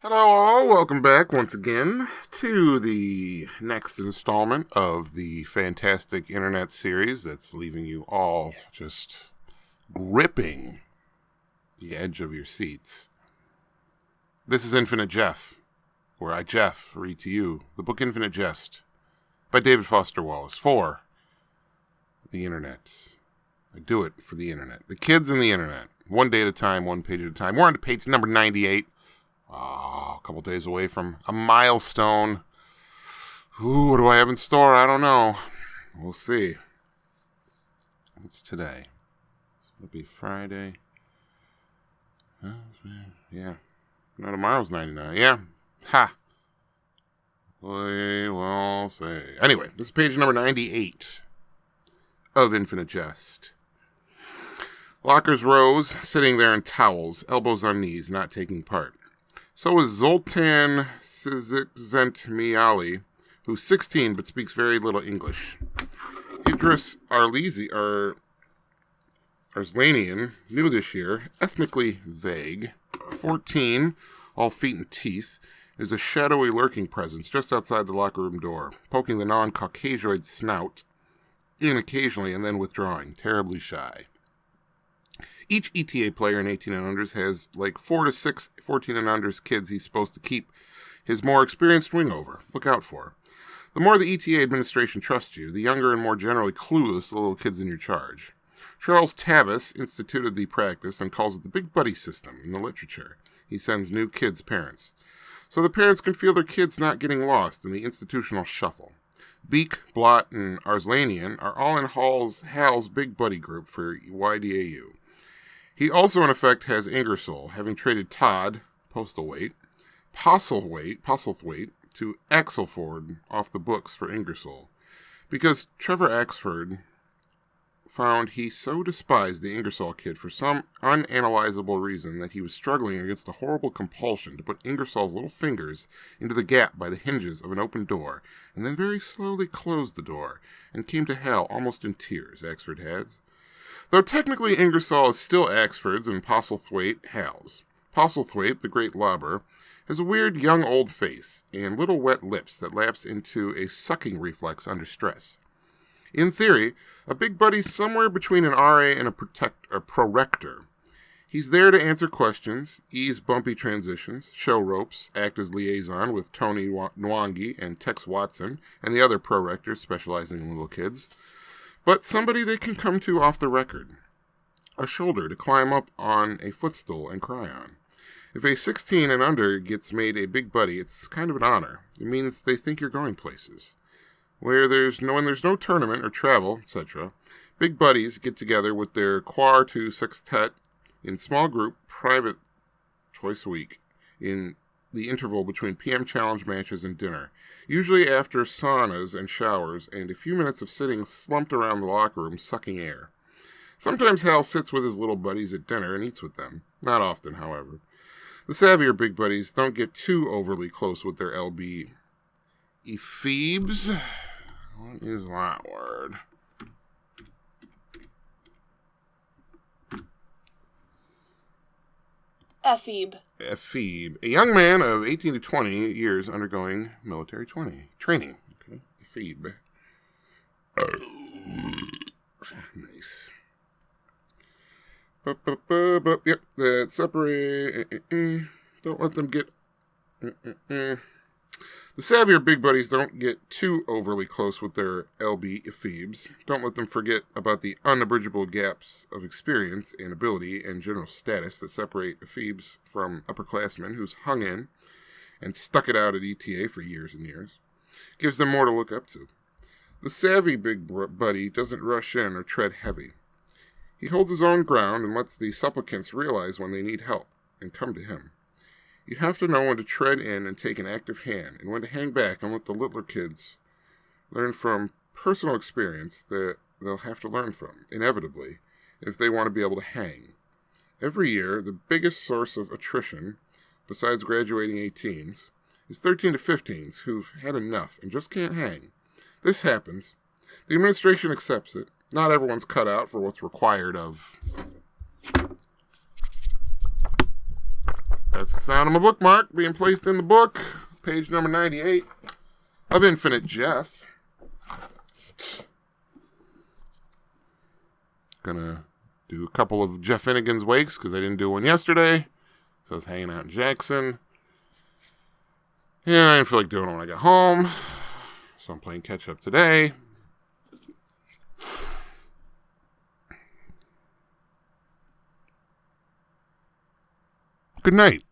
Hello all, welcome back once again to the next installment of the fantastic internet series that's leaving you all just gripping the edge of your seats. This is Infinite Jeff, where I, Jeff, read to you the book Infinite Jest by David Foster Wallace for the internet. I do it for the internet. The kids and the internet. One day at a time, one page at a time. We're on to page number 98. A couple days away from a milestone. Ooh, what do I have in store? I don't know. We'll see. What's today? It'll be Friday. Yeah. No, tomorrow's 99. Yeah. Ha. We will see. Anyway, this is page number 98 of Infinite Jest. Lockers rose, sitting there in towels, elbows on knees, not taking part. So is Zoltan Szczytmiali, who's 16 but speaks very little English. Idris Arslanian, new this year, ethnically vague, 14, all feet and teeth, is a shadowy lurking presence just outside the locker room door, poking the non-Caucasoid snout in occasionally and then withdrawing, terribly shy. Each ETA player in 18 and unders has like 4 to 6 14 and unders kids he's supposed to keep his more experienced wing over. Look out for. The more the ETA administration trusts you, the younger and more generally clueless the little kids in your charge. Charles Tavis instituted the practice and calls it the Big Buddy System in the literature. He sends new kids' parents, so the parents can feel their kids not getting lost in the institutional shuffle. Beek, Blott, and Arslanian are all in Hal's Big Buddy group for YDAU. He also, in effect, has Ingersoll, having traded Todd, Postlethwaite, to Axelford off the books for Ingersoll, because Trevor Axford found he so despised the Ingersoll kid for some unanalyzable reason that he was struggling against a horrible compulsion to put Ingersoll's little fingers into the gap by the hinges of an open door, and then very slowly closed the door, and came to Hal almost in tears, Axford has. Though technically Ingersoll is still Axford's and Postlethwaite Hal's. Postlethwaite, the great lobber, has a weird young old face and little wet lips that lapse into a sucking reflex under stress. In theory, a big buddy's somewhere between an RA and a prorector. He's there to answer questions, ease bumpy transitions, show ropes, act as liaison with Tony Nwangi and Tex Watson and the other prorectors specializing in little kids. But somebody they can come to off the record. A shoulder to climb up on a footstool and cry on. If a 16 and under gets made a big buddy, it's kind of an honor. It means they think you're going places. When there's no tournament or travel, etc., big buddies get together with their quartu sextet in small group, private, twice a week, in the interval between PM challenge matches and dinner, usually after saunas and showers and a few minutes of sitting slumped around the locker room sucking air. Sometimes Hal sits with his little buddies at dinner and eats with them. Not often, however. The savvier big buddies don't get too overly close with their LB ephebes. What is that word? Ephebe. Ephebe. A young man of 18 to 20 years undergoing military training. Okay. Ephebe. Nice. Yep, that separate. Don't let them get. The savvier big buddies don't get too overly close with their LB ephebes. Don't let them forget about the unabridgeable gaps of experience and ability and general status that separate ephebes from upperclassmen who's hung in and stuck it out at ETA for years and years. Gives them more to look up to. The savvy big buddy doesn't rush in or tread heavy. He holds his own ground and lets the supplicants realize when they need help and come to him. You have to know when to tread in and take an active hand, and when to hang back and let the littler kids learn from personal experience that they'll have to learn from, inevitably, if they want to be able to hang. Every year, the biggest source of attrition, besides graduating 18s, is 13 to 15s who've had enough and just can't hang. This happens. The administration accepts it. Not everyone's cut out for what's required of That's the sound of my bookmark being placed in the book. Page number 98 of Infinite Jeff. Gonna do a couple of Jeff Finnegan's wakes because I didn't do one yesterday. So I was hanging out in Jackson. Yeah, I didn't feel like doing it when I got home. So I'm playing catch up today. Good night.